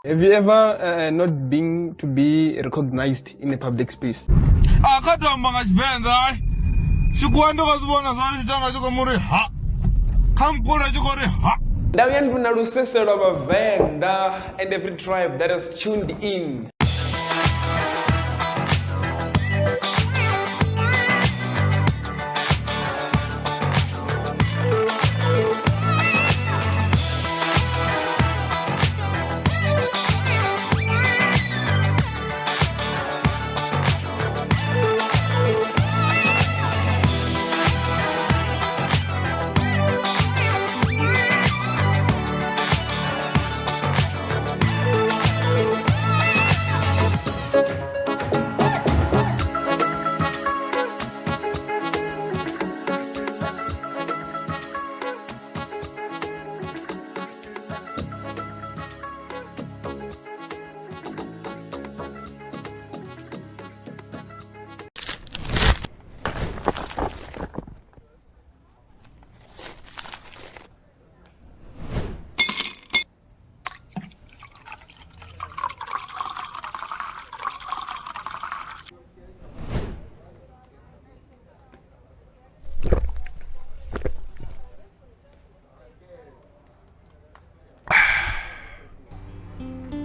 Have you ever not been to be recognized in a public space? And every tribe that has tuned in.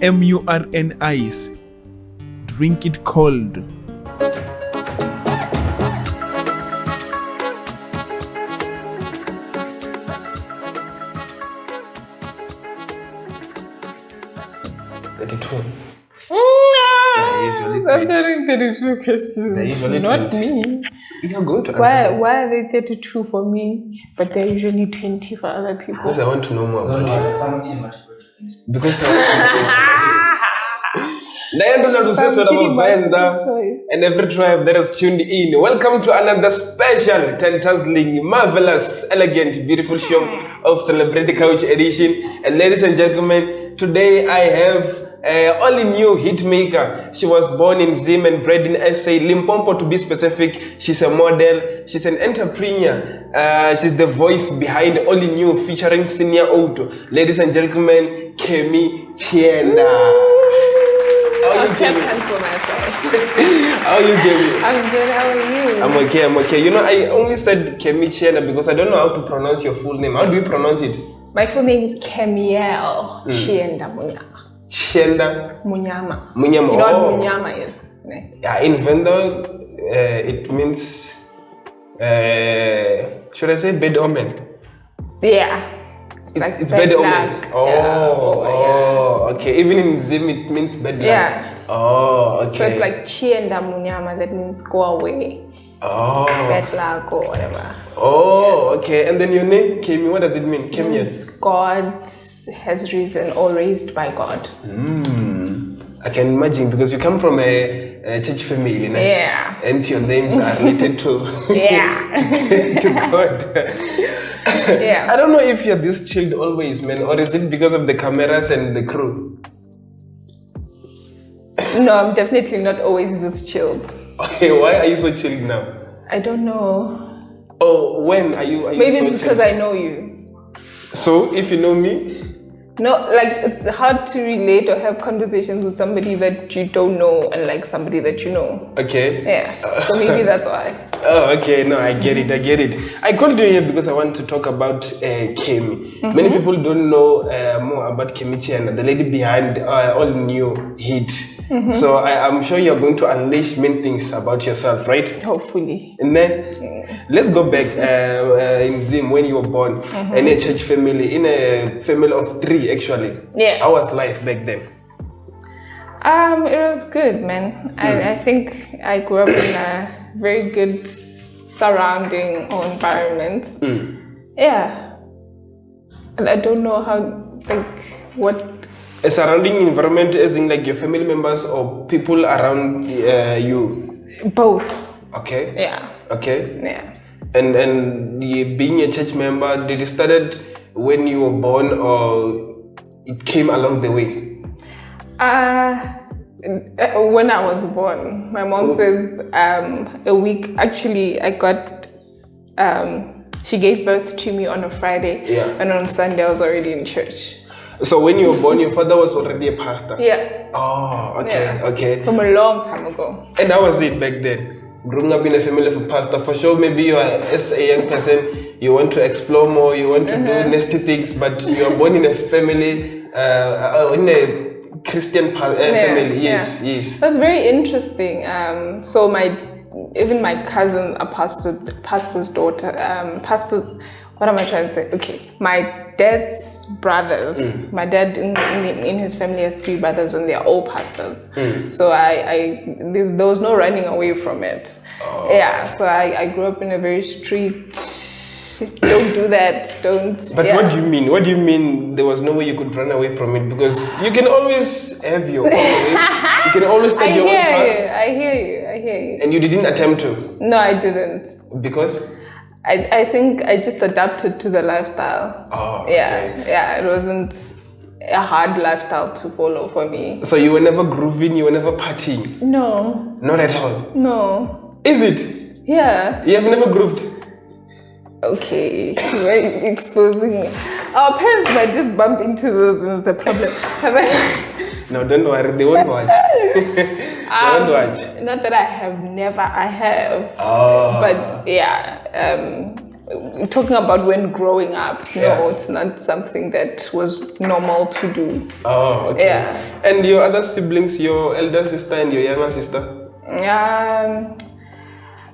MURN ice. Drink it cold. I'm getting 32 questions. Not me. You're going to answer. Why are they 32 for me, but they're usually 20 for other people? Because I want to know more about you. Because and every tribe that has tuned in. Welcome to another special, tantazling, marvelous, elegant, beautiful show of Celebrity Couch Edition. And ladies and gentlemen, today I have only new hitmaker. She was born in Zim and bred in SA, Limpopo to be specific. She's a model. She's an entrepreneur. She's the voice behind Only New featuring Senior Oat. Ladies and gentlemen, Kemy Chienda. How are you, Kemy? How are you, Kemy? I'm good. How are you? I'm okay. You know, I only said Kemy Chienda because I don't know how to pronounce your full name. How do you pronounce it? My full name is Kemy Chienda Munyama. Chienda Munyama. Munyama. You know what Munyama is? Yeah, in Venda, it means, should I say bad omen? Yeah. It's bad omen. Okay. Even in Zim, it means bad luck. Yeah. Oh, okay. So it's like Chienda Munyama, that means go away. Oh. Bad luck or whatever. Oh, okay. And then your name, Kemy, what does it mean? Kemy. God has risen or raised by God. I can imagine because you come from a church family, right? Yeah. And your names are related to to God. Yeah. I don't know if you're this chilled always, man, or is it because of the cameras and the crew? No, I'm definitely not always this chilled. Okay, why are you so chilled now? I don't know. Oh, when are you Maybe so it's because chilled? I know you. So, if you know me? No, like it's hard to relate or have conversations with somebody that you don't know and like somebody that you know. Okay. Yeah. So maybe that's why. Oh, okay. No, I get it. I called you here because I want to talk about Kemy. Many people don't know more about Kemy Chienda, the lady behind All New hit. So I'm sure you're going to unleash many things about yourself, right? Hopefully. And then let's go back in Zim when you were born in a church family, in a family of 3 actually. Yeah. How was life back then? It was good, man. I think I grew up in a very good surrounding or environment. Yeah. And I don't know how, like, what. A surrounding environment as in like your family members or people around you? Both. Okay. Yeah. Okay. Yeah. And being a church member, did it started when you were born or it came along the way? When I was born, my mom says a week. Actually, I got. She gave birth to me on a Friday, and on Sunday I was already in church. So when you were born, your father was already a pastor? Yeah. Oh, okay, okay. From a long time ago. And how was it back then? Growing up in a family of a pastor, for sure, maybe you are as a young person, you want to explore more, you want to do nasty things, but you are born in a family, in a Christian family. Yes, yes. That's very interesting. So even my cousin, a pastor's daughter, what am I trying to say? Okay, my dad's brothers. My dad in his family has 3 brothers, and they're all pastors. So there was no running away from it. Oh. Yeah, so I grew up in a very strict. Don't do that. Don't. But what do you mean? What do you mean there was no way you could run away from it? Because you can always have your own way. You can always take your own path. I hear you. And you didn't attempt to? No, I didn't. Because? I think I just adapted to the lifestyle. Oh, okay. Yeah, it wasn't a hard lifestyle to follow for me. So you were never grooving, you were never partying? No. Not at all? No. Is it? Yeah. You have never grooved? Okay, we're exposing. Our parents might just bump into those and it's a problem. No, don't worry, they won't watch. They won't watch. Not that I have. Oh. But yeah, talking about when growing up, no, it's not something that was normal to do. Oh, okay. Yeah. And your other siblings, your elder sister and your younger sister?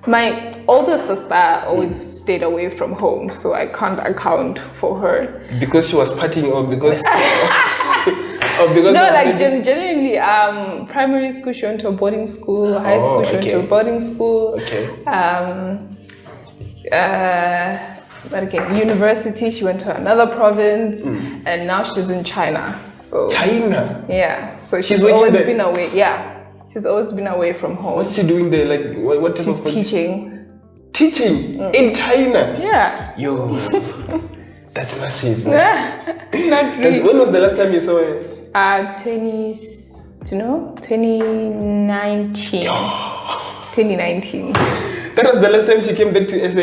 My older sister always stayed away from home, so I can't account for her. Because she was partying or because... or because no, like generally, primary school she went to a boarding school, high school she went to a boarding school. Okay. But again, university she went to another province, and now she's in China. So China? Yeah, so she's always been away. Yeah. She's always been away from home. What's she doing there? Like, what type She's of teaching. Teaching? In China? Yeah. Yo, that's massive. Not really. When was the last time you saw her? 2019. 2019. That was the last time she came back to SA?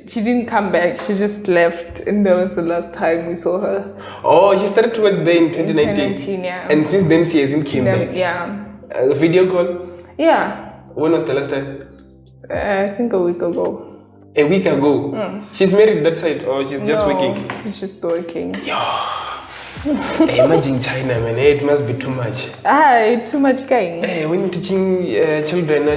She didn't come back. She just left, and that was the last time we saw her. Oh, she started to work there in 2019? 2019, yeah. And since then she hasn't came back? Yeah. A video call? Yeah. When was the last time? I think a week ago. A week ago? She's married that side or she's just working? She's just working. Yo. Imagine China, man. It must be too much. Too much kind. Hey, when you're teaching children,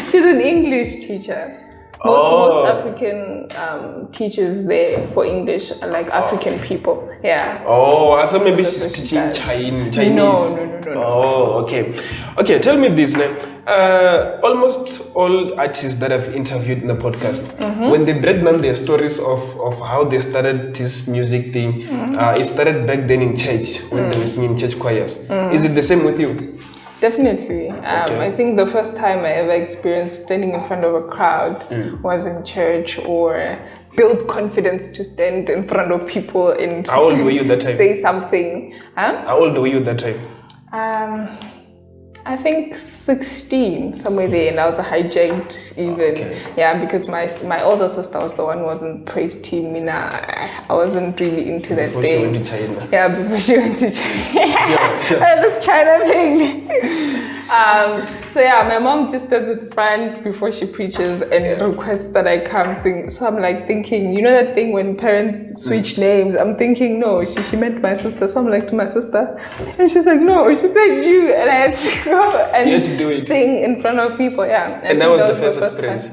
she's an English teacher. Most African teachers there for English are like African people. Yeah. Oh, I thought maybe she's teaching Chinese. No. Oh, okay. Okay, tell me this now. Almost all artists that I've interviewed in the podcast, when they break down their stories of how they started this music thing, it started back then in church when they were singing church choirs. Is it the same with you? Definitely. I think the first time I ever experienced standing in front of a crowd was in church, or build confidence to stand in front of people and how old were you that time? Say something. How old were you that time? I think 16, somewhere there, and I was hijacked even. Okay. Yeah, because my older sister was the one who was in praise team. I wasn't really into that before thing. Before she went to China. Yeah, before she went to China. Yeah, sure. This China thing. So yeah, my mom just does it front before she preaches and requests that I come sing. So I'm like thinking, you know that thing when parents switch names? I'm thinking, no, she meant my sister. So I'm like to my sister, and she's like, no, she said you, and I had to go and you had to do it. Sing in front of people. Yeah, and that was the first experience.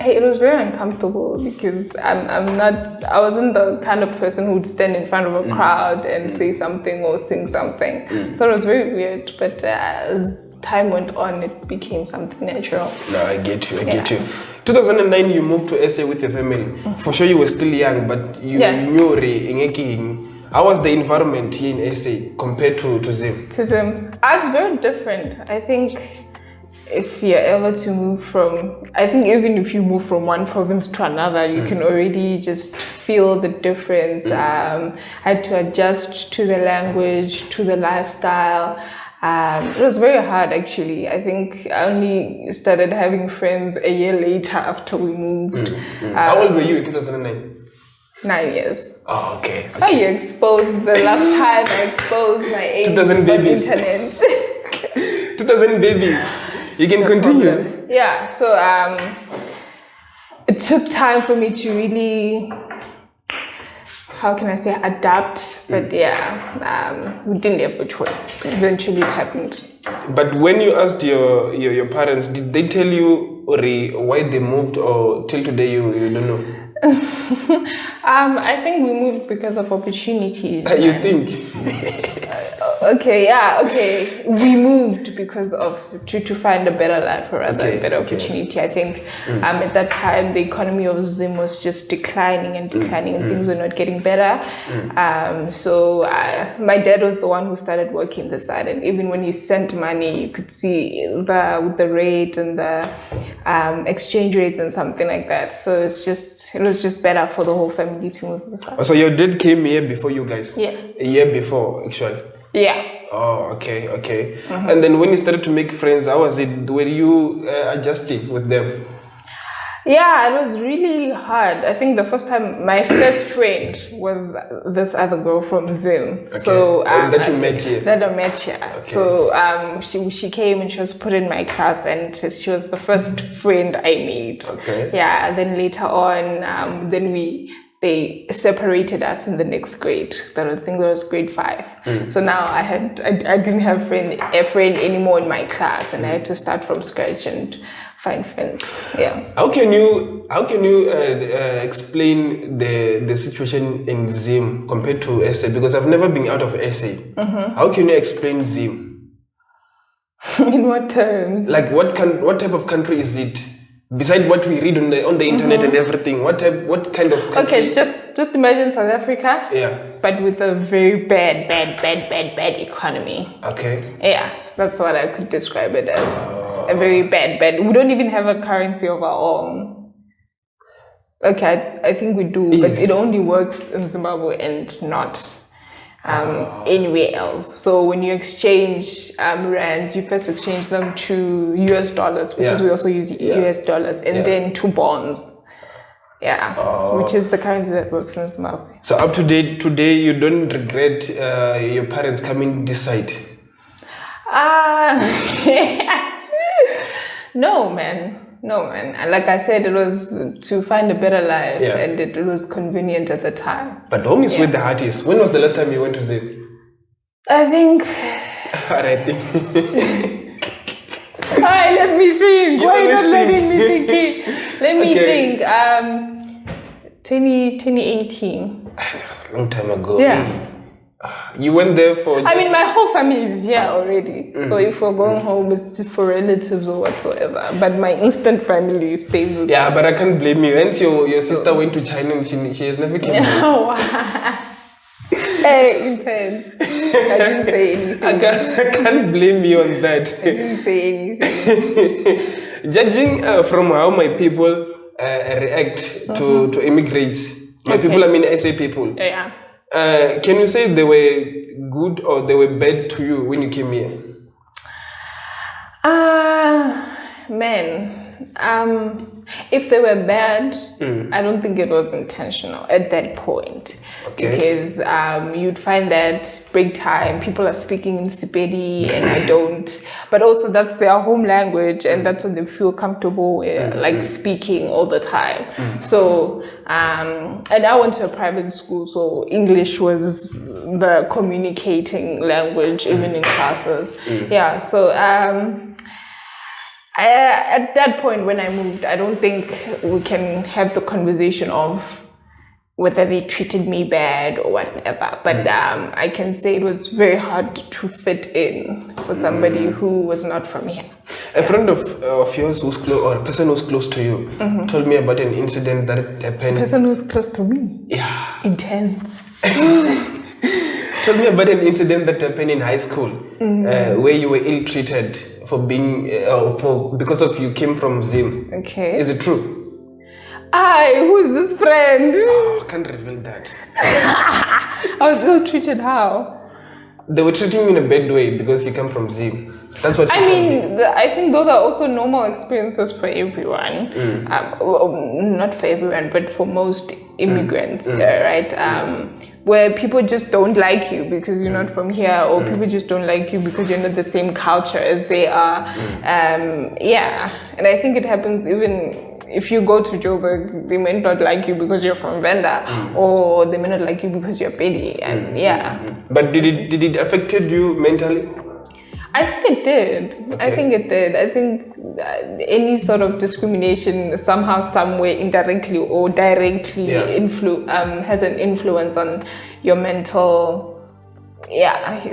Hey, it was very uncomfortable because I wasn't the kind of person who would stand in front of a crowd and say something or sing something. So it was very weird, but as time went on, it became something natural. No, I get you. 2009, you moved to SA with your family. For sure, you were still young, but you knew how was the environment here in SA compared to Zim? To Zim, it's very different. I think if you're ever to move from, I think even if you move from one province to another, you can already just feel the difference. I had to adjust to the language, to the lifestyle. It was very hard, actually. I think I only started having friends a year later after we moved. How old were you in 2009? 9 years. Oh, okay. Oh, you exposed the last time I exposed my age 2000 on babies. internet. 2000 babies. You can continue. Problem. Yeah, so it took time for me to really, how can I say, adapt. But we didn't have a choice. Eventually it happened. But when you asked your parents, did they tell you why they moved, or till today you don't know? I think we moved because of opportunities. You think? Okay. We moved because of to find a better life, or rather a better opportunity. I think at that time the economy of Zim was just declining and things were not getting better. So my dad was the one who started working the side, and even when he sent money, you could see with the rate and the exchange rates and something like that. So it was just better for the whole family to move the side. So your dad came here before you guys? Yeah. A year before, actually. Yeah. Oh, okay. And then when you started to make friends, how was it? Were you adjusting with them? Yeah, it was really hard. I think the first time, my first friend was this other girl from Zim. Okay. So that you met here? That I met here. Okay. So she came and she was put in my class, and she was the first friend I made. Okay. Yeah, and then later on, they separated us in the next grade. I think that was grade 5. So now I didn't have a friend anymore in my class, and I had to start from scratch and find friends. Yeah. How can you explain the situation in Zim compared to SA? Because I've never been out of SA. How can you explain Zim? In what terms? Like what type of country is it? Besides what we read on the internet and everything, what kind of country? Okay, just imagine South Africa. Yeah. But with a very bad economy. Okay. Yeah, that's what I could describe it as. A very bad. We don't even have a currency of our own. Okay, I think we do, but it only works in Zimbabwe and not anywhere else. So when you exchange rands, you first exchange them to US dollars, because we also use US dollars, and then to bonds. Yeah, which is the currency that works in Zimbabwe. So up to date, today you don't regret your parents coming this side? No, man. And like I said, it was to find a better life, and it was convenient at the time. But home is where the heart is. When was the last time you went to Zim? I think. Alright. Alright, let me think. You Why always not letting me think? think? Let me think. 2018. That was a long time ago. Yeah. You went there for... I mean, my whole family is here already. So if we're going home, it's for relatives or whatsoever. But my instant family stays with me. Yeah, but I can't blame you. Once your sister went to China, and she has never come back. Hey, intense. I didn't say anything. I can't blame you on that. I didn't say anything. Judging from how my people react to immigrants, my people, I mean SA people. Yeah. Can you say they were good or they were bad to you when you came here? If they were bad, I don't think it was intentional at that point. Because you'd find that break time, people are speaking in Sepedi and I don't. But also that's their home language and that's what they feel comfortable like speaking all the time. So, and I went to a private school, so English was the communicating language even in classes. Yeah, so at that point when I moved, I don't think we can have the conversation of whether they treated me bad or whatever. But I can say it was very hard to fit in for somebody who was not from here. A friend of yours who's close, or a person who's close to you, told me about an incident that happened. Person who's close to me? Yeah. Intense. Told me about an incident that happened in high school, where you were ill-treated for being, because of you came from Zim. Okay. Is it true? Who's this friend? Oh, I can't reveal that. I was ill-treated how? They were treating you in a bad way because you come from Zim. That's what I mean, I think those are also normal experiences for everyone. Well, not for everyone, but for most immigrants, right? Where people just don't like you because you're not from here, or people just don't like you because you're not the same culture as they are. And I think it happens even if you go to Joburg, they may not like you because you're from Venda, or they may not like you because you're Pedi, and But did it affected you mentally? I think it did. Okay. I think it did. I think any sort of discrimination somehow, somewhere, indirectly or directly has an influence on your mental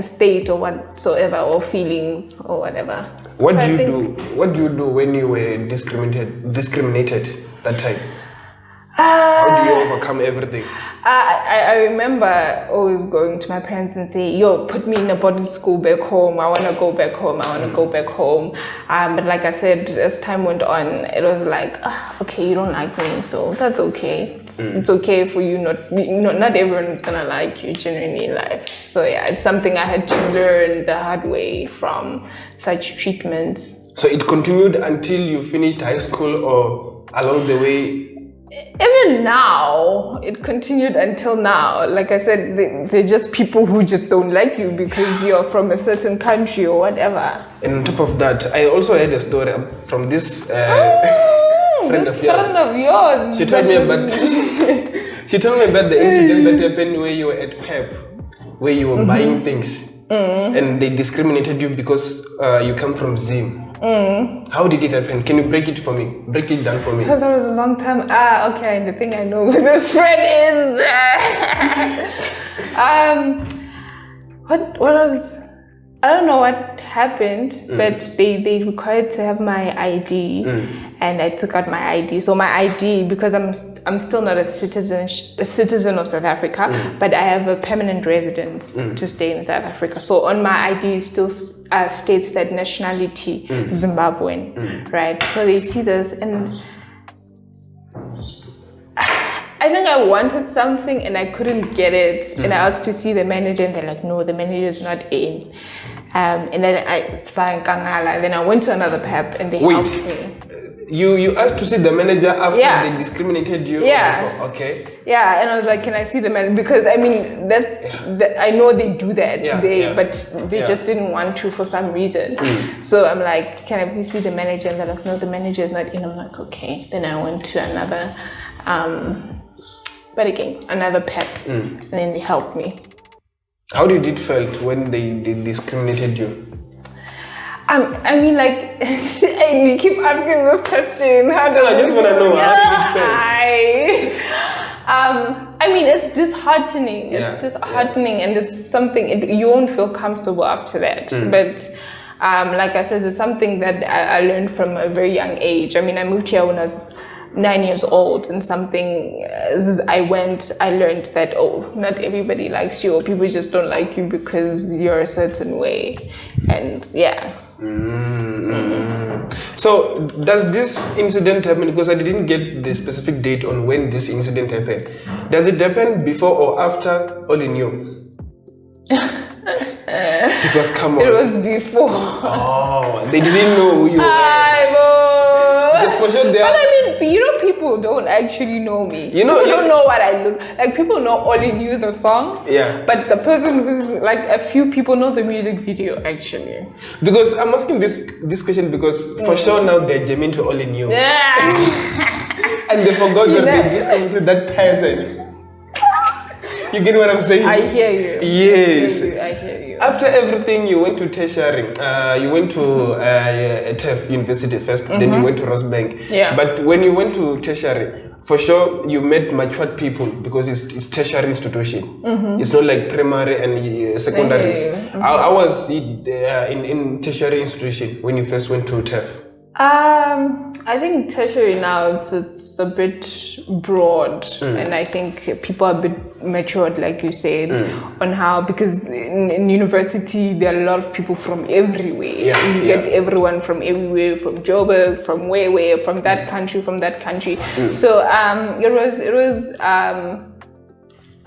state or whatsoever, or feelings or whatever. What do you do when you were discriminated that time? How do you overcome everything? I remember always going to my parents and say, yo, put me in a boarding school back home. I want to go back home. But like I said, as time went on, it was like, okay, you don't like me, so that's okay. It's okay for you not everyone is going to like you genuinely in life. So it's something I had to learn the hard way from such treatments. So it continued until you finished high school, or along the way? Even now, it continued until now. Like I said, they're just people who just don't like you because you're from a certain country or whatever. And on top of that, I also heard a story from this friend of yours. She told me about the incident that happened where you were at PEP, where you were buying things, and they discriminated you because you come from Zim. How did it happen? Can you break it down for me? That was a long time. Okay. The thing I know with this friend is what was, I don't know what happened, but they required to have my ID, and I took out my ID. So my ID, because I'm still not a citizen of South Africa, but I have a permanent residence to stay in South Africa. So on my ID still states that nationality Zimbabwean, right? So they see this, and I think I wanted something and I couldn't get it, and I asked to see the manager, and they're like, no, the manager is not in. And then it's fine, Kangala. Then I went to another PEP and they helped me. You asked to see the manager after they discriminated you? Yeah. Okay. Yeah, and I was like, can I see the manager? Because I mean, I know they do that, but they just didn't want to for some reason. So I'm like, can I please see the manager? And they're like, no, the manager is not in. I'm like, okay. Then I went to another, another PEP, and then they helped me. How did it felt when they discriminated you? I mean, like, you keep asking this question. I just want to know, how did it felt? I mean, it's disheartening. It's disheartening, and it's something you won't feel comfortable after that. But like I said, it's something that I learned from a very young age. I mean, I moved here when I was 9 years old, and as I learned that, not everybody likes you, or people just don't like you because you're a certain way. And So does this incident happen, because I didn't get the specific date on when this incident happened. Does it happen before or after All in You? Because come on. It was before. Oh, they didn't know who you were. For sure but I mean, people don't actually know me. People don't know what I look like. People know All in You, the song. Yeah. But the person who's like, a few people know the music video actually. Because I'm asking this question because for sure now they're jamming to All in You. Yeah. And they forgot that they discriminated that person. You get what I'm saying? I hear you. Yes. I hear you. After everything, you went to tertiary. You went to TEF University first, then you went to Rosebank. Yeah. But when you went to tertiary, for sure you met matured people because it's tertiary institution. It's not like primary and secondaries. How was it in tertiary institution when you first went to TEF? I think tertiary now it's a bit broad, and I think people are a bit matured, like you said, on how, because in university there are a lot of people from everywhere. You get everyone from everywhere, from Joburg, from where, from that country, So it was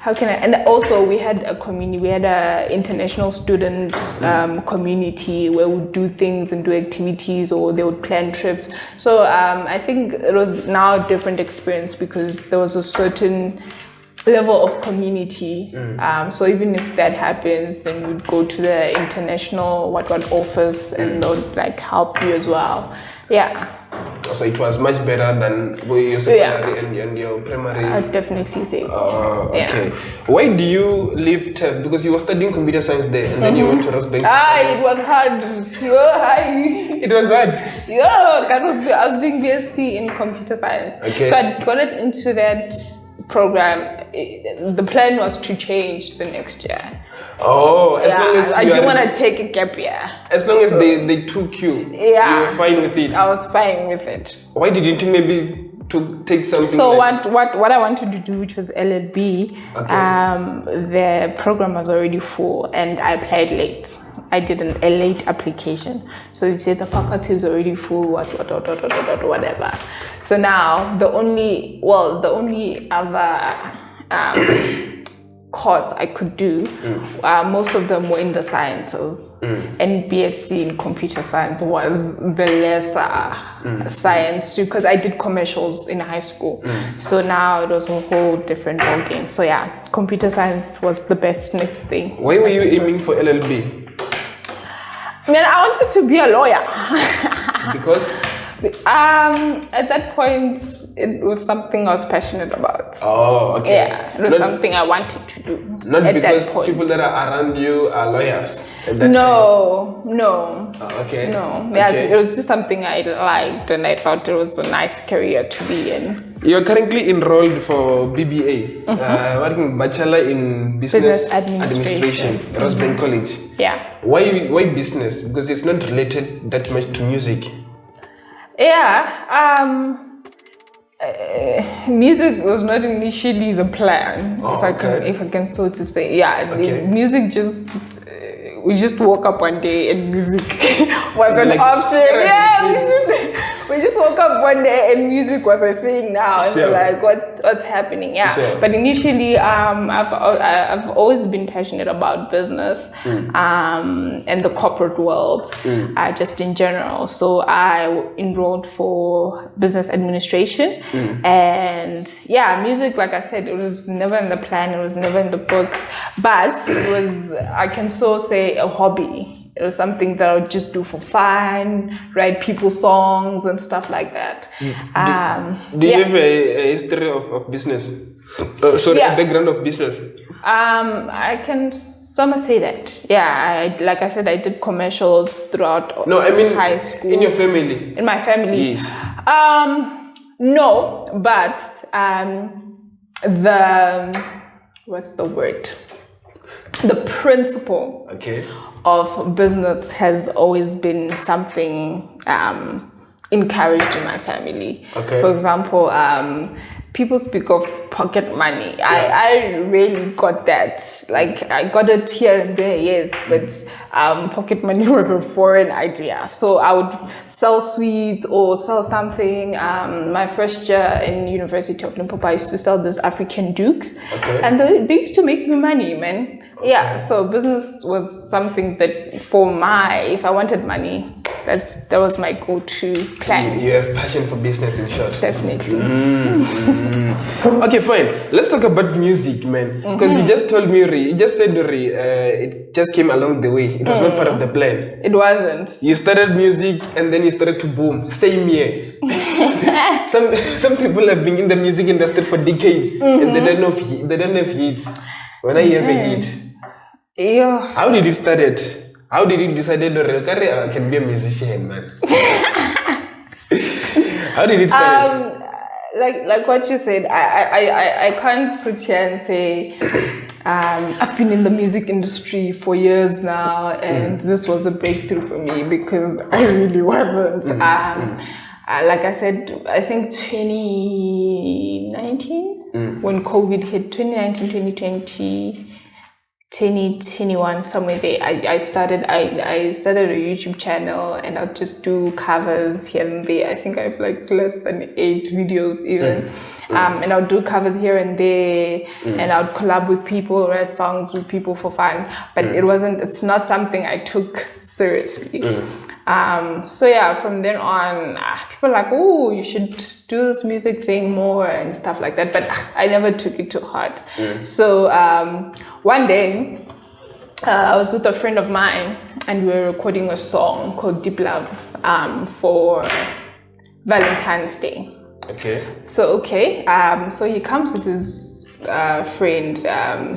how can I? And also we had a community. We had a international student community where we would do things and do activities, or they would plan trips. So I think it was now a different experience because there was a certain level of community. So even if that happens, then we'd go to the international what office, and they would like help you as well. Yeah. So it was much better than your secondary and your primary. I'd definitely say so. Okay. Why do you leave TEF? Because you were studying computer science there, and then you went to Rosebank. It was hard. It was hard. Yeah, because I was doing BSc in computer science. Okay. So I got into that program. The plan was to change the next year. Oh, as long as I didn't want to take a gap year. As long as they took you, you were fine with it. I was fine with it. Why did you think maybe to take something? So what I wanted to do, which was LLB, the program was already full, and I applied late. I did a late application. So they said the faculty is already full, whatever. So now the only other course I could do, most of them were in the sciences, and BSc in computer science was the lesser science too, because I did commercials in high school. So now it was a whole different ballgame. So yeah, computer science was the best next thing. Why were you aiming for LLB? Man, I wanted to be a lawyer. Because? At that point, it was something I was passionate about. Oh, okay. Yeah, it was something I wanted to do. Not because people that are around you are lawyers at that time? No. Oh, okay. No. Yes, okay. It was just something I liked, and I thought it was a nice career to be in. You're currently enrolled for BBA, working Bachelor in Business Administration, Rosebank College. Yeah. Why business? Because it's not related that much to music. Yeah. Music was not initially the plan, if I can so to say. Yeah, music we just woke up one day and music was an option. We just woke up one day and music was a thing now. Sure. It's like what's happening? Yeah. Sure. But initially, I've always been passionate about business and the corporate world, just in general. So I enrolled for business administration, and music, like I said, it was never in the plan. It was never in the books, but it was, I can so say, a hobby. It was something that I would just do for fun, write people's songs and stuff like that. Do you have a history of business? A background of business? I can somehow say that. Yeah, like I said, I did commercials throughout high school. In your family? In my family? Yes. No, but what's the word? The principle of business has always been something encouraged in my family. Okay. For example, people speak of pocket money. I really got that. Like, I got it here and there, yes, but pocket money was a foreign idea. So I would sell sweets or sell something. My first year in University of Limpopo, I used to sell these African dukes. And they used to make me money, man. Yeah, so business was something that if I wanted money, that was my go-to plan. You have passion for business, in short. Definitely. Okay, fine. Let's talk about music, man. Because you just told me, it just came along the way. It was not part of the plan. It wasn't. You started music and then you started to boom. Same year. Some people have been in the music industry for decades and they don't have hits. When I have a hit. Yeah. How did it start? How did you decide I can be a musician, man? How did it start? Like what you said, I can't sit here and say I've been in the music industry for years now and this was a breakthrough for me, because I really wasn't. Like I said, I think 2019 when COVID hit, 2019, 2020. 2021, somewhere there, I started a YouTube channel, and I'll just do covers here and there. I think I have like less than 8 videos even. And I'll do covers here and there, and I'll collab with people, write songs with people for fun. But it's not something I took seriously. So yeah, from then on, people are like, oh, you should do this music thing more and stuff like that. But I never took it to heart. So one day, I was with a friend of mine, and we were recording a song called Deep Love for Valentine's Day. Okay. So he comes with his friend,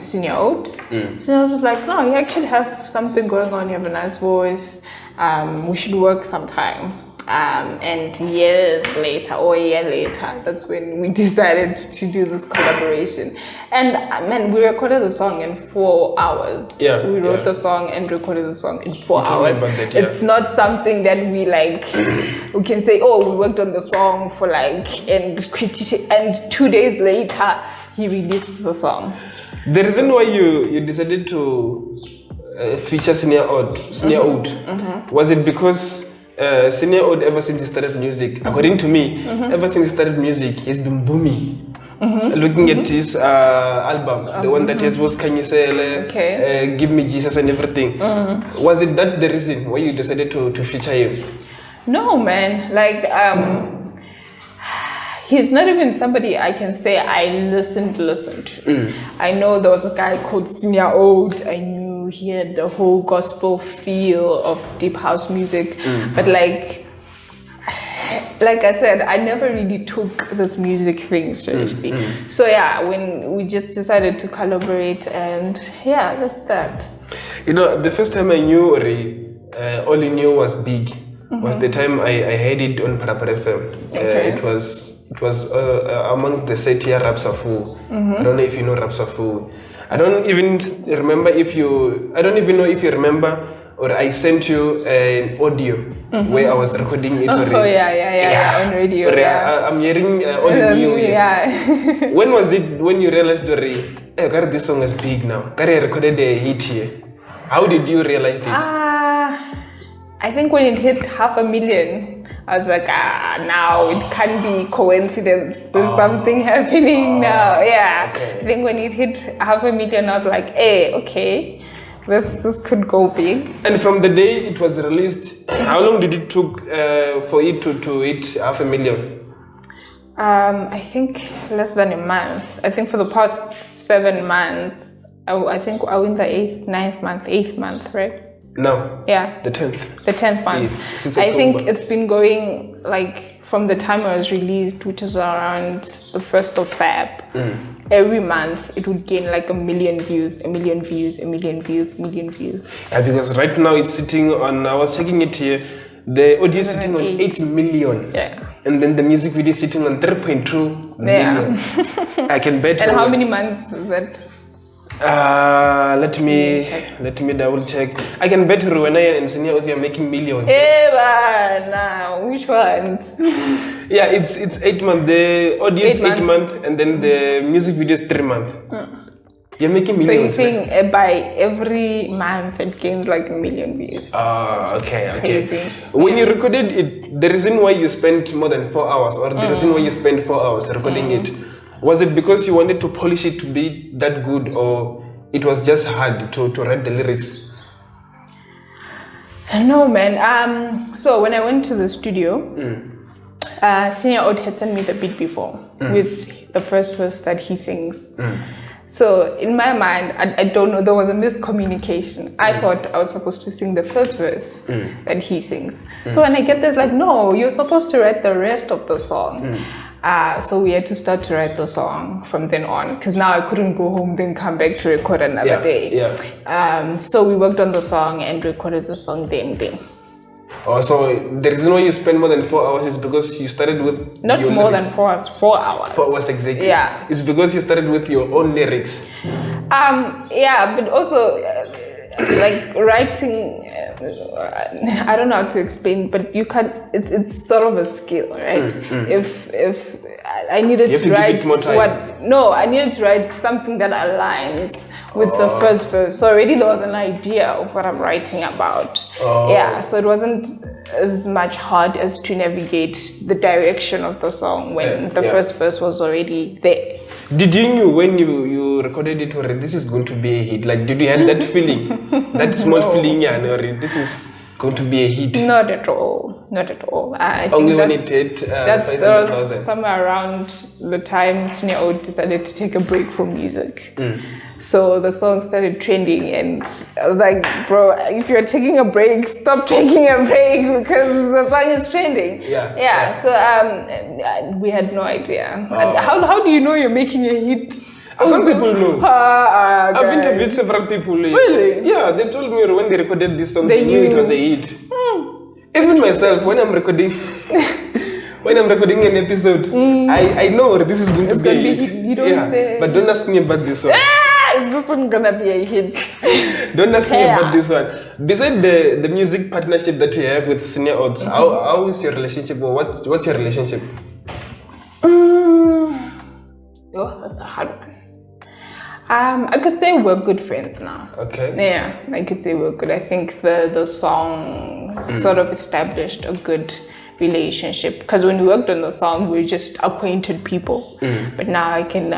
Senior Oat. Senior Oat was like, no, you actually have something going on. You have a nice voice. We should work sometime. And years later, or a year later, that's when we decided to do this collaboration. And man, we recorded the song in 4 hours. Yeah, we wrote the song and recorded the song in 4 hours. That, yeah. It's not something that we like. We can say, oh, we worked on the song for and 2 days later he released the song. The reason why you decided to feature Senior Oat, was it because Senior Oat, ever since he started music, according to me, ever since he started music, he's been booming. Looking at his album, the one that has was Can You Say, Give Me Jesus and everything. Was it that the reason why you decided to feature him? No, man. Like, he's not even somebody I can say I listened to. I know there was a guy called Senior Oat. I knew he had the whole gospel feel of deep house music. But like I said, I never really took this music thing seriously. So yeah, when we just decided to collaborate, and yeah, that's that. You know, the first time I knew Ori, all I knew was Big. Was the time I heard it on Parapara FM. It was among the Setia Rapsafu. I don't know if you know Rapsafu. I don't even know if you remember, or I sent you an audio where I was recording it. On radio. I'm hearing audio. When was it when you realized, this song is big now? I recorded a hit here. How did you realize it? I think when it hit 500,000, I was like, now it can't be coincidence. There's something happening now. Yeah. Okay. I think when it hit 500,000, I was like, hey, okay, this could go big. And from the day it was released, how long did it took for it to hit 500,000? I think less than a month. I think for the past 7 months, I think are we in the 8th month, right? No. Yeah. The 10th. The 10th month. I think it's been going like from the time it was released, which is around the 1st of Feb. Every month it would gain like 1 million views, 1 million views, 1 million views, 1 million views. Yeah, because right now it's sitting on, I was checking it here, the audio is sitting on 8 million. Yeah. And then the music video is sitting on 3.2 million. I can bet. And how many months is that? Let me double check. I can bet Ruenaya and Senior Oat are making millions. Now which ones? Yeah, it's 8 months. The audio is 8 months, and then the music video is 3 months. You're making millions. So you're saying by every month it gains like 1 million views. Okay. When you recorded it, the reason why you spent more than 4 hours, or the reason why you spent 4 hours recording it, was it because you wanted to polish it to be that good, or it was just hard to write the lyrics? No, man. So when I went to the studio, Senior Oat had sent me the beat before with the first verse that he sings. So in my mind, I don't know, there was a miscommunication. I thought I was supposed to sing the first verse that he sings. So when I get this, like, no, you're supposed to write the rest of the song. So we had to start to write the song from then on, because now I couldn't go home then come back to record another day. So we worked on the song and recorded the song then. So the reason why you spend more than 4 hours is because you started with not your more lyrics. Than 4 hours. 4 hours. 4 hours exactly. Yeah. It's because you started with your own lyrics. But also like writing. I don't know how to explain, but you can't. It's sort of a skill, right? If I needed You have to to give write it more time. I needed to write something that aligns with the first verse. So already there was an idea of what I'm writing about. Yeah, so it wasn't as much hard as to navigate the direction of the song when the first verse was already there. Did you knew when you recorded it, or this is going to be a hit? Like, did you have that feeling, that small feeling, or this is going to be a hit? Not at all. Not at all. I Only think when it hit 500,000. Somewhere around the time Senior Oat decided to take a break from music. So the song started trending, and I was like, bro, if you're taking a break, stop taking a break because the song is trending. Yeah. So we had no idea. And how do you know you're making a hit? Some people know. I've interviewed Guys. several people. Really? Yeah, they've told me when they recorded this song, They they knew it knew. was a hit. Even myself, when I'm recording, an episode, I know this is going to be a hit. You don't say. But don't ask me about this one. Is this one gonna be a hit? Don't ask me about this one. Besides the music partnership that you have with Senior Oats, how is your relationship, or what's your relationship? Oh, that's a hard one. I could say we're good friends now. Okay. Yeah, I could say we're good. I think the song sort of established a good relationship, because when we worked on the song, we were just acquainted people. But now I think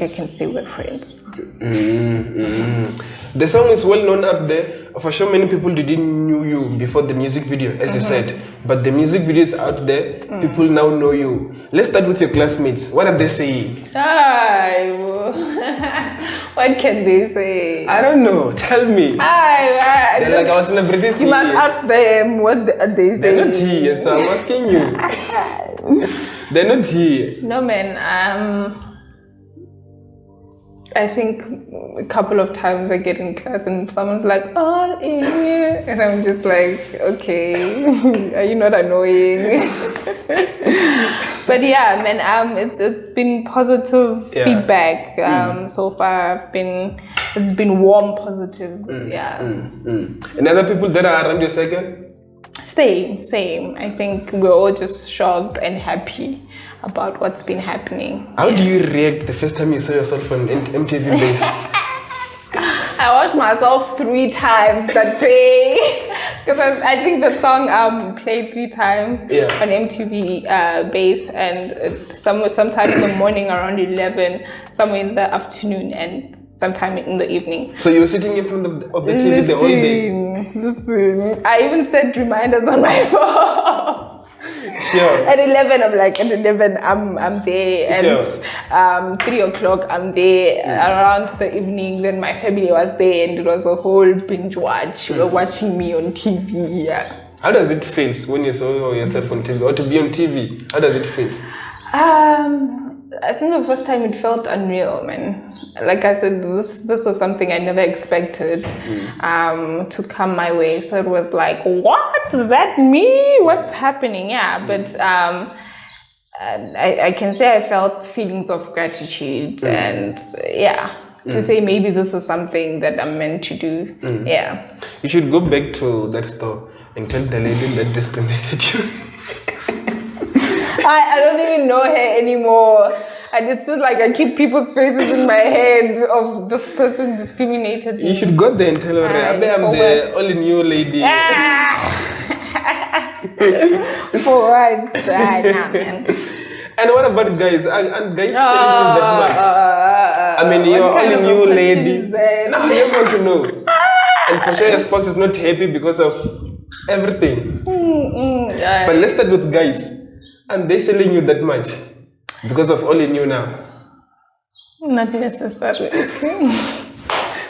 I can say we're friends. The song is well known up there. For sure, many people didn't know you before the music video, as you said. But the music video is out there. People now know you. Let's start with your classmates. What are they saying? What can they say? I don't know. Tell me. They're like our celebrities. You must ask them what they say. They're not here, so I'm asking you. They're not here. No, man. I think a couple of times I get in class and someone's like, "Oh, yeah," and I'm just like, "Okay, are you not annoying?" But yeah, man, it's been positive feedback so far. It's been warm, positive. And other people that are around your circle? Same. I think we're all just shocked and happy about what's been happening. How do you react the first time you saw yourself on MTV Base? I watched myself 3 times that day because I think the song played 3 times on MTV Base, and sometime in the morning around 11, somewhere in the afternoon, and sometime in the evening. So you were sitting in front of the TV the whole day? Listen. I even set reminders on my phone. Sure. At 11, I'm there, and 3 o'clock, I'm there. Around the evening, then my family was there, and it was a whole binge watch. They were watching me on TV. Yeah. How does it feel when you saw yourself on TV, or to be on TV? How does it feel? I think the first time it felt unreal, man. Like I said, this was something I never expected to come my way. So it was like, what? Is that me? What's happening? Yeah, but I can say I felt feelings of gratitude and to say maybe this is something that I'm meant to do. Yeah. You should go back to that store and tell the lady that discriminated you. I don't even know her anymore. It's just like I keep people's faces in my head of this person discriminated me. You should go there and tell her, I'm the only new lady. For what? Nah, man. And what about guys? And guys saying that much? I mean, you're only new lady. No, I just want to know. And for sure your spouse is not happy because of everything. But let's start with guys. And they selling you that much because of all in you now? Not necessarily.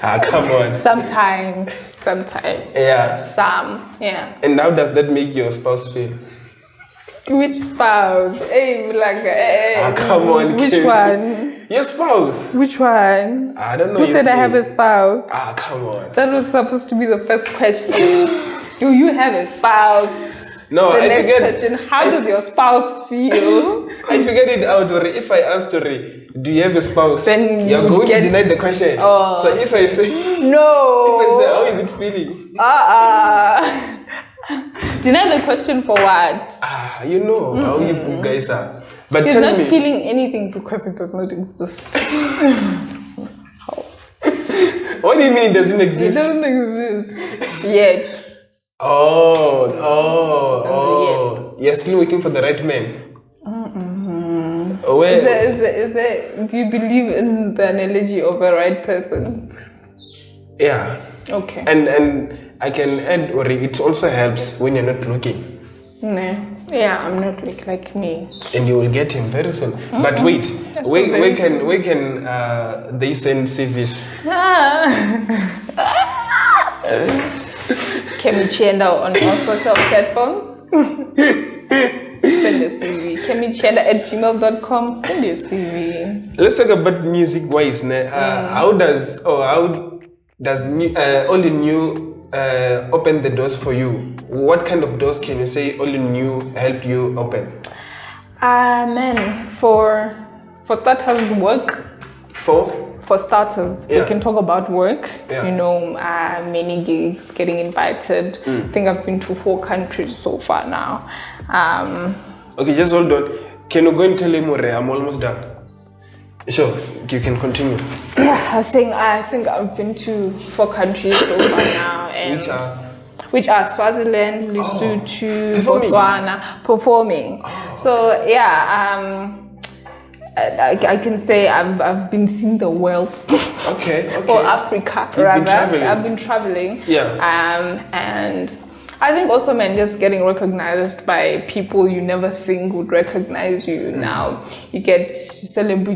Come on. Sometimes. Yeah. Some, yeah. And how does that make your spouse feel? Which spouse? Hey, like, come on. Which Kemy. one? Your spouse. Which one? I don't know. Who said I have a spouse? Come on. That was supposed to be the first question. Do you have a spouse? No, the next question, how does your spouse feel? I figured it out, or if I asked her, do you have a spouse? Then you're going to deny the question. So if I say, no. If I say, how is it feeling? Deny the question for what? You know how you guys are. But He's tell not me, feeling anything because it does not exist. what do you mean it doesn't It exist? doesn't exist yet. Oh. You're still waiting for the right man. Where? Is there, do you believe in the analogy of a right person? Yeah. Okay. And I can add, or it also helps when you're not looking. No. Yeah, I'm not like me. And you will get him very soon. But wait, where can they send CVs? Kemy Chienda on all social platforms. Send a CV. Kemy Chienda at gmail.com. Send your CV. Let's talk about music wise. How does Only New open the doors for you? What kind of doors can you say Only New help you open? Man, for starters, work. For starters, we can talk about work. Yeah. You know, many gigs, getting invited. I think I've been to 4 countries so far now. Okay, just hold on. Can you go and tell him, I'm almost done? Sure, you can continue. Yeah, I think I've been to 4 countries so far now, and which are Swaziland, Lesotho, Botswana, performing. So yeah, I can say I've been seeing the world. Okay. Or Africa, rather. I've been traveling. Yeah. And I think also, man, just getting recognized by people you never think would recognize you. Now you get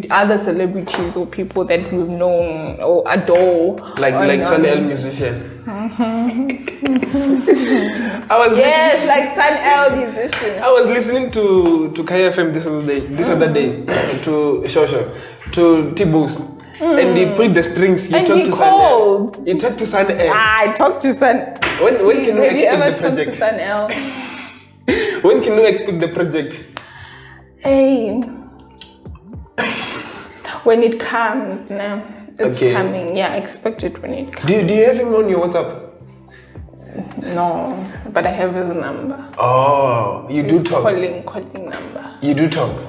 other celebrities or people that you've known or adore. Like Senior Oat musician. Like Senior Oat musician. I was listening to Kaya FM this other day, to Shosho, to T-Boost. And he pulled the strings. You talked to Sun. You talked to Sun. I talked to Sun. When can we expect the project? To Sun? When can we expect the project? Hey, when it comes now, it's coming. Yeah, expect it when it comes. Do you have him on your WhatsApp? No, but I have his number. Oh, you do talk. Calling number. You do talk.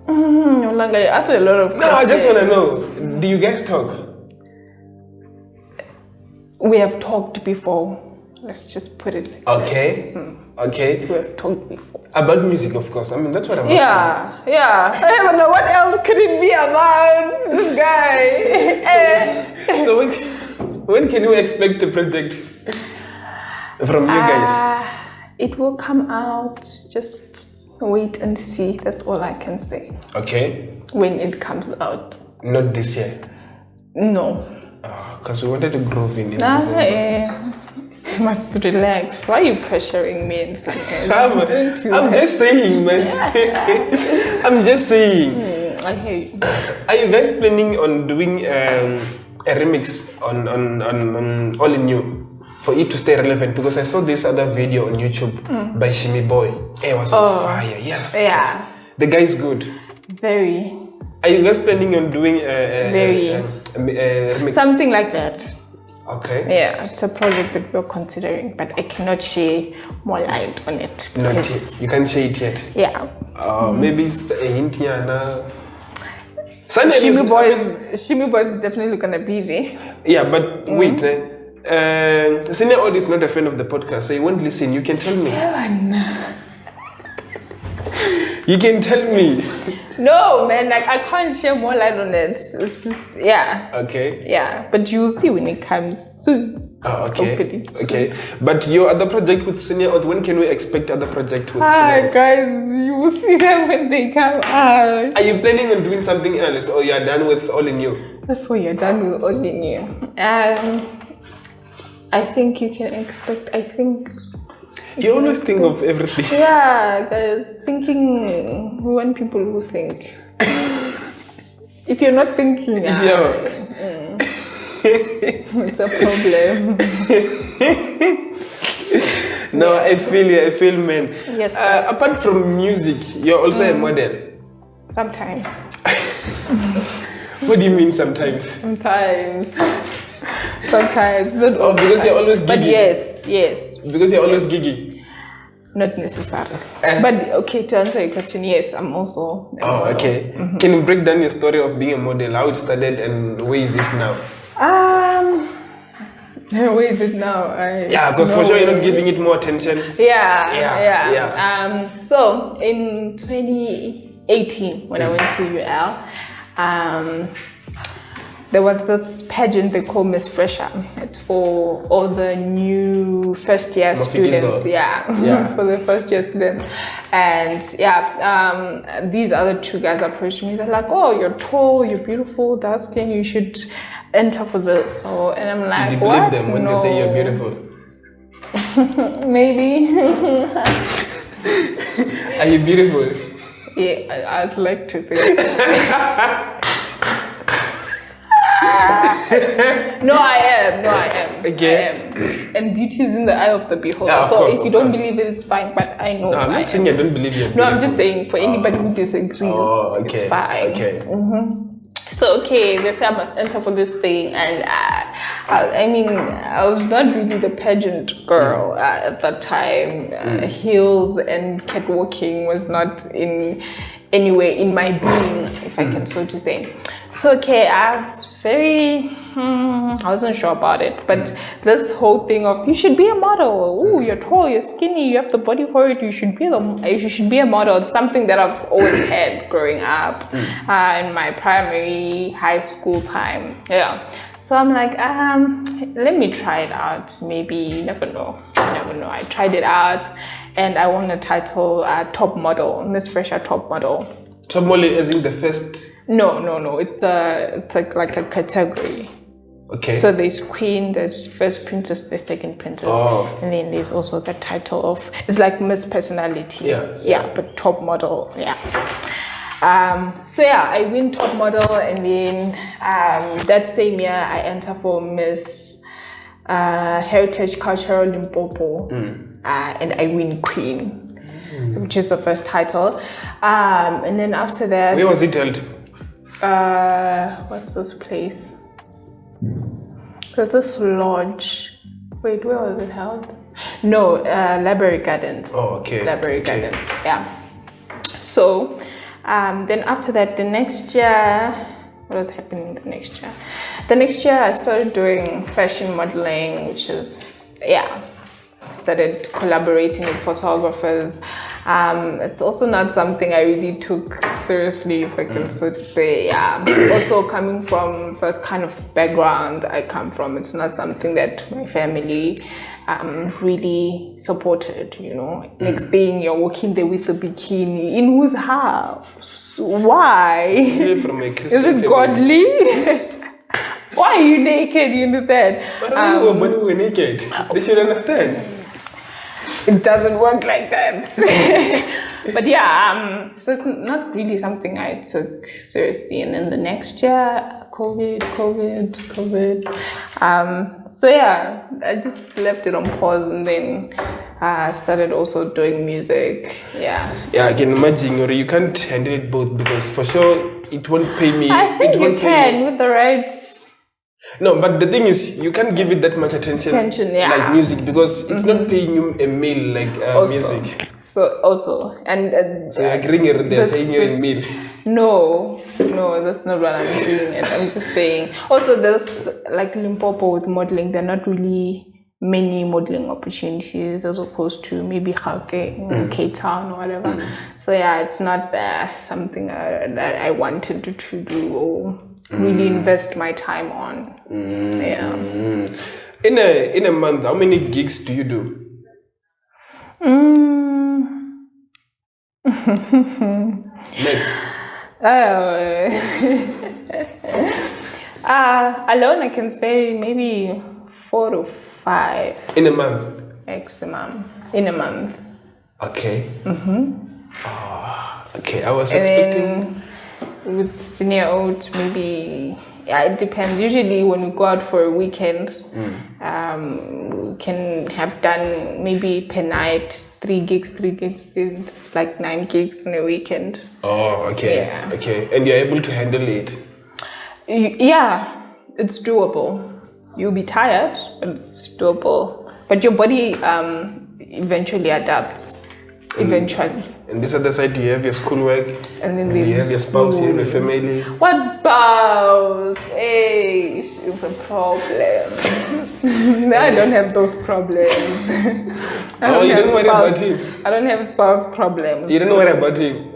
Like I ask a lot of questions. No, I just want to know. Do you guys talk? We have talked before. Let's just put it like that. Okay. We have talked before. About music, of course. I mean, that's what I'm asking. Yeah. I don't know what else could it be about this guy. So when can we expect a project from you guys? It will come out. Just wait and see. That's all I can say. Okay. When it comes out. Not this year. No. Because we wanted to groove in December. You must relax. Why are you pressuring me? I'm just saying, man. I'm just saying. I hear you. Are you guys planning on doing a remix on All In You for it to stay relevant? Because I saw this other video on YouTube by Shimmy Boy. It was on fire. Yes. Yeah. The guy is good. Very. Are you guys planning on doing a remix? Something like that. Okay. Yeah, it's a project that we're considering, but I cannot share more light on it. Not yet. You can't share it yet. Yeah. Maybe it's a hint here now. Shimmy Boy is definitely gonna be there. Yeah, but wait. Senior Oat is not a fan of the podcast, so he won't listen. You can tell me. You can tell me. No, man, like I can't share more light on it. It's just, yeah. Okay. Yeah, but you'll see when it comes soon. Okay. Hopefully. Okay. But your other project with Senior Oat, when can we expect other project with Senior Oat? Guys, you will see them when they come out. Are you planning on doing something else, or you're done with All In You? That's what you're done with All In You. I think you can expect, You always think of everything. Yeah, guys, thinking, we want people who think. If you're not thinking, it's a problem. No, I feel, man. Yes. Apart from music, you're also a model. Sometimes. What do you mean sometimes? Sometimes. Because you're always gigging. But yes. Because you're always gigging. Not necessarily. But okay, to answer your question, yes, I'm also a model. Okay. Can you break down your story of being a model? How it started and where is it now? Where is it now? Because for sure you're not giving it more attention. Yeah. So in 2018, when I went to UL, there was this pageant they call Miss Fresher. It's for all the new first year students. For the first year students. And these other two guys approached me. They're like, "Oh, you're tall, you're beautiful, dark skin, you should enter for this." So, and I'm like, "Did you believe them when they say you're beautiful?" Maybe. Are you beautiful? Yeah, I'd like to think. No, I am. Okay. I am. And beauty is in the eye of the beholder. If you don't believe it, it's fine. But I know. No, I'm not saying I don't believe you. No, I'm just saying for anybody who disagrees, it's fine. Okay. So they say I must enter for this thing, and I was not really the pageant girl at that time. Heels and catwalking was not in any way in my being, if I can so to say. So I was I wasn't sure about it, but this whole thing of you should be a model. Ooh, you're tall, you're skinny, you have the body for it. You should be a model. It's something that I've always had growing up in my primary, high school time. Yeah. So I'm like, let me try it out. Maybe you never know. I tried it out, and I won a title, top model, Miss Fresher top model. Top model isn't the first. No. It's like a category. Okay. So there's queen, there's first princess, there's second princess, and then there's also the title of, it's like Miss Personality. Yeah, but top model. Yeah. I win top model, and then that same year I enter for Miss Heritage Cultural Limpopo, and I win queen, which is the first title. And then after that, where was it held? What's this place? There's this lodge. Wait, where was it held? No, Library Gardens. Oh, okay. Library Gardens, yeah. So, then after that, the next year, what was happening the next year? The next year, I started doing fashion modeling, which is, started collaborating with photographers. It's also not something I really took seriously, if I can so to say. Also coming from the kind of background I come from, it's not something that my family really supported, Next thing you're walking there with a bikini, in whose house? Why? Is it godly? Why are you naked? You understand? But when we were naked, they should understand. It doesn't work like that. But so it's not really something I took seriously. And then the next year, COVID. I just left it on pause, and then started also doing music. Yeah, I can imagine, or you can't handle it both, because for sure it won't pay me. I think you can with the right. No, but the thing is, you can't give it that much attention like music, because it's not paying you a meal like music. So also, and so you're agreeing they're paying you a meal. No, that's not what I'm doing. And I'm just saying. Also, there's like Limpopo with modeling. There are not really many modeling opportunities as opposed to maybe Gauteng, Cape Town or whatever. So it's not something that I wanted to do or really invest my time on. In a month, how many gigs do you do? Next. Alone I can say maybe 4 to 5. In a month? Maximum. In a month. Okay. Okay, I was expecting... With Senior Oat, maybe, it depends. Usually when we go out for a weekend, we can have done maybe per night 3 gigs. It's like 9 gigs in a weekend. Oh, okay. Yeah. Okay. And you're able to handle it? Yeah, it's doable. You'll be tired, but it's doable. But your body eventually adapts. eventually. And this other side, you have your schoolwork, And then you have your spouse, you have your family. What spouse? Hey, it's a problem. No, I don't have those problems. You don't worry about him. I don't have spouse problems. You don't worry about him.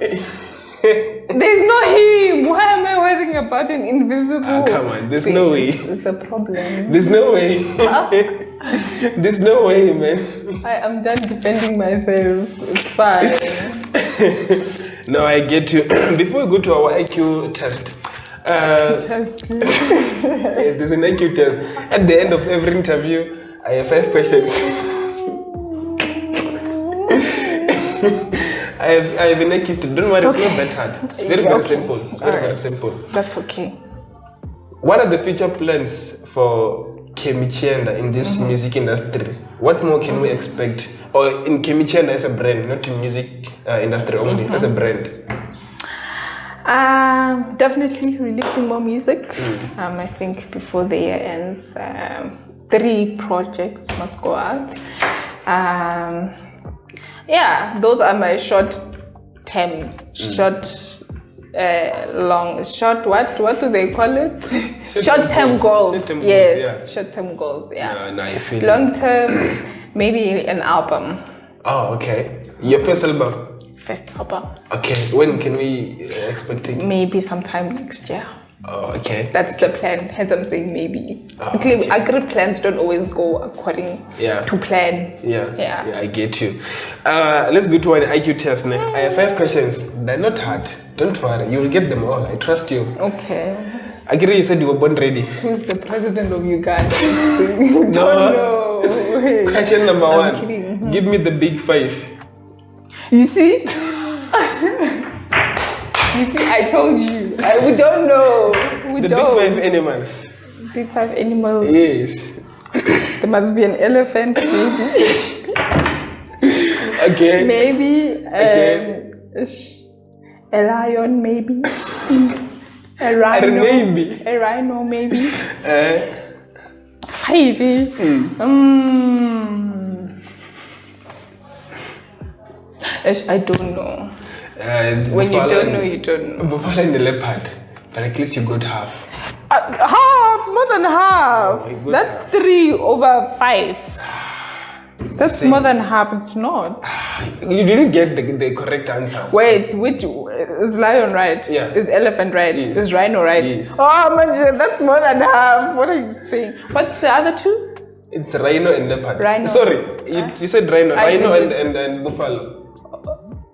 There's no him. Why am I worrying about an invisible? Come on, there's no way. It's a problem. There's no way. There's no way, man. I'm done defending myself. It's fine. No, I get you. Before we go to our IQ test, Test. yes, there's an IQ test. At the end of every interview, I have 5 questions. I have an IQ test. Don't worry, it's not that hard. It's very, very simple. It's very simple. That's okay. What are the future plans for Kemy Chienda in this music industry? What more can we expect? Or in Kemy Chienda as a brand, not in music industry only, as a brand? Definitely releasing more music. I think before the year ends, 3 projects must go out. Yeah, those are my short terms. What do they call it? Short-term goals. Short-term yes, goals, yeah. Short-term goals, yeah. No, I feel Long-term, maybe an album. Oh, okay. Your first album? First album. Okay. When can we expect it? Maybe sometime next year. Oh, okay. That's the plan. Hence, I'm saying maybe. Okay. Agri plans don't always go according to plan. Yeah, I get you. Let's go to an IQ test now. I have 5 questions. They're not hard. Don't worry. You will get them all. I trust you. Okay. Agri, you said you were born ready. Who's the president of Uganda? No. Question number 1. Kidding. Give me the big 5. You see? You see, I told you. We don't know. The big 5 animals. Big 5 animals. Yes. There must be an elephant, maybe. Okay. Maybe. A lion, maybe. A rhino. Maybe. A rhino, maybe. 5. I don't know. When you don't know, you don't know. Buffalo and the leopard. But at least you got half. Half, more than half. Oh, That's 3 over 5. That's more than half. It's not. You didn't get the correct answers. Wait, which is lion right? Yeah. Is elephant right? Yes. Is rhino right? Yes. Oh man, that's more than half. What are you saying? What's the other 2? It's rhino and leopard. Rhino. Sorry, you said rhino. I Rhino did. and buffalo.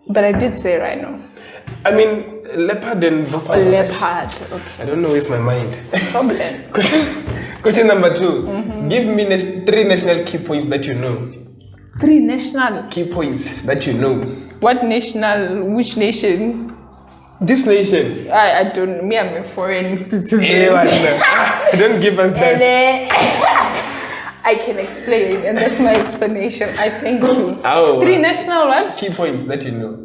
But I did say rhino. I mean, leopard and buffalo. Leopard. Okay. I don't know, it's my mind. It's a problem. Question number 2. Give me 3 national key points that you know. 3 national. Key points that you know. What national? Which nation? This nation. I don't. Me, I'm a foreign citizen. Don't give us that. I can explain, and that's my explanation. I thank you. Oh, 3 national what? Key points that you know.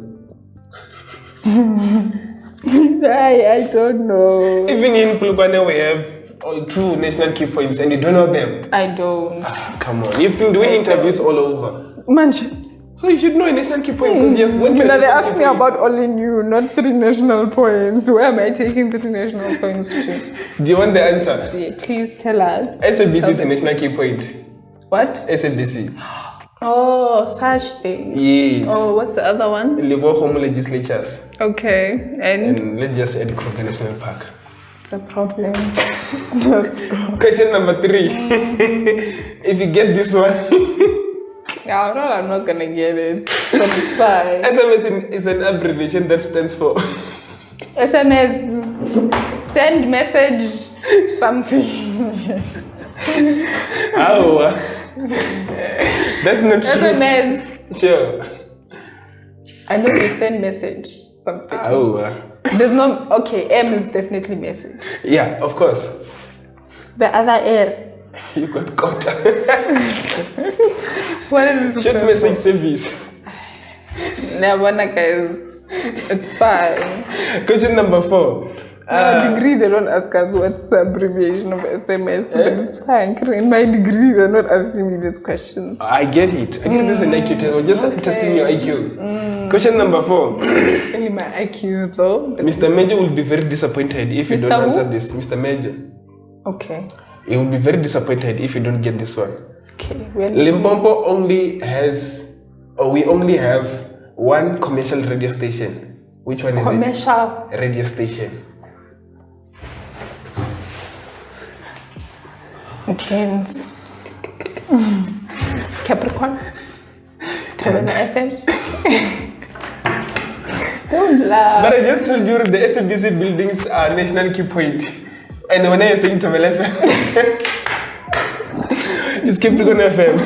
I don't know. Even in Pulukwane, we have all 2 national key points, and you don't know them. I don't. Come on, you've been doing interviews all over. Manche. So you should know a national key point because you have went to. They asked me about only you, not 3 national points. Where am I taking 3 national points to? Do you want the answer? Yeah, please tell us. SABC is a national key point. What? SABC. Oh, such things. Yes. Oh, what's the other one? Livo home legislatures. Okay, and let's just add Kruger National Park. it's a problem. Let's go. Question number 3. If you get this one. Yeah, no, I'm not gonna get it. But it's fine. SMS is an abbreviation that stands for. SMS. Send message. Something. Oh. That's not true. SMS. Sure. I know they send message. Something. Oh. There's no. Okay, M is definitely message. Yeah, of course. The other S. You got caught. What is Short message service. Never, guys. It's fine. Question number 4. No, degree, they don't ask us what's the abbreviation of SMS, but it's fine. In my degree, they're not asking me this question. I get it. I get this is an IQ test. We're just testing your IQ. Question number 4. Only my IQs though. Mr. Major will be very disappointed if you Mr. don't who? answer this. Mr. Major. Okay. He will be very disappointed if you don't get this one. Okay. Limpopo only has, or we only have one commercial radio station. Which one is Commercial it? Radio station. Intense. Capricorn. Tavana FM. Don't laugh. But I just told you the SABC buildings are national key point. And when I say Tavana FM, it's Capricorn FM.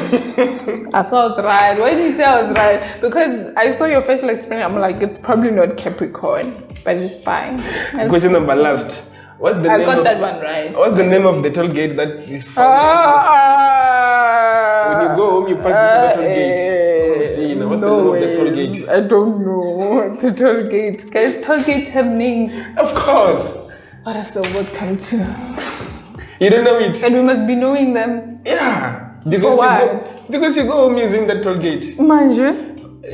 I saw I was right. Why did you say I was right? Because I saw your facial expression. I'm like, it's probably not Capricorn, but it's fine. Question number last. What's the I name got of, that one right. What's the name of the toll gate that is found when you go home, you pass this toll gate? See, now, what's the name of the toll gate? I don't know. The toll gate. Guys, toll gates have names. Of course. What does the word come to? You don't know it? And we must be knowing them. Yeah. Because you go home using that toll gate. Manje.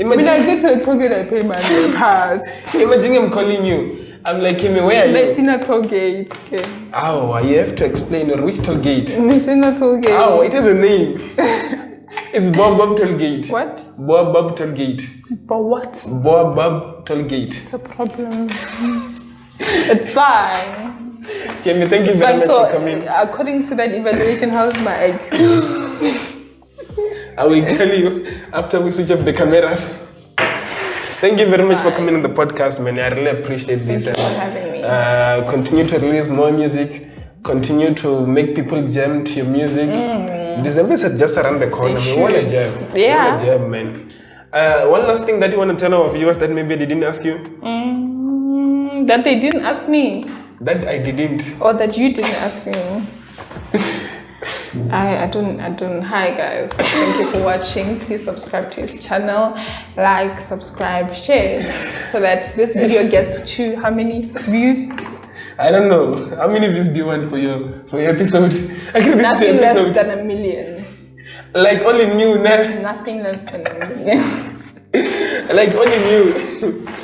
When I get to a toll gate, I pay my pass. Imagine I'm calling you. I'm like, Kemy, where are you? Messina toll gate. Okay. Oh, you have to explain which toll gate. Messina toll gate. Oh, it has a name. It's Boab toll gate. What? Boab toll gate. But what? Boab toll gate. It's a problem. It's fine. Kemy, thank you very much for coming. According to that evaluation, how's my IQ? I will tell you after we switch off the cameras. Thank you very much for coming on the podcast, man. I really appreciate this. Thank you for having me. Continue to release more music. Continue to make people jam to your music. December is just around the corner. We want to jam. Yeah. We want to jam, man. One last thing that you want to tell our viewers that maybe they didn't ask you? That they didn't ask me. That I didn't. Or that you didn't ask me. I don't. Hi guys, thank you for watching. Please subscribe to his channel, like, subscribe, share, so that this video gets to how many views? I don't know. How many views do you want for your episode? I think this Nothing is less episode. than 1 million. Like only new, nah. Nothing less than 1 million. Like only new.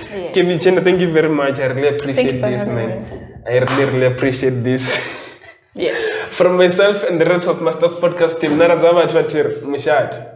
Yes. Kemy Chienda, thank you very much. I really appreciate Thank you for this, having man. me. I really appreciate this. Yes. From myself and the rest of Masters Podcast team, Narazava Twatir Mushat.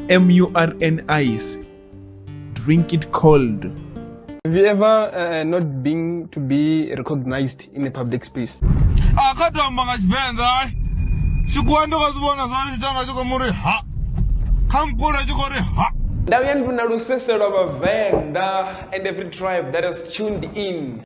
MURNIs. Drink it cold. Have you ever not been to be recognized in a public space? And every tribe that has tuned in.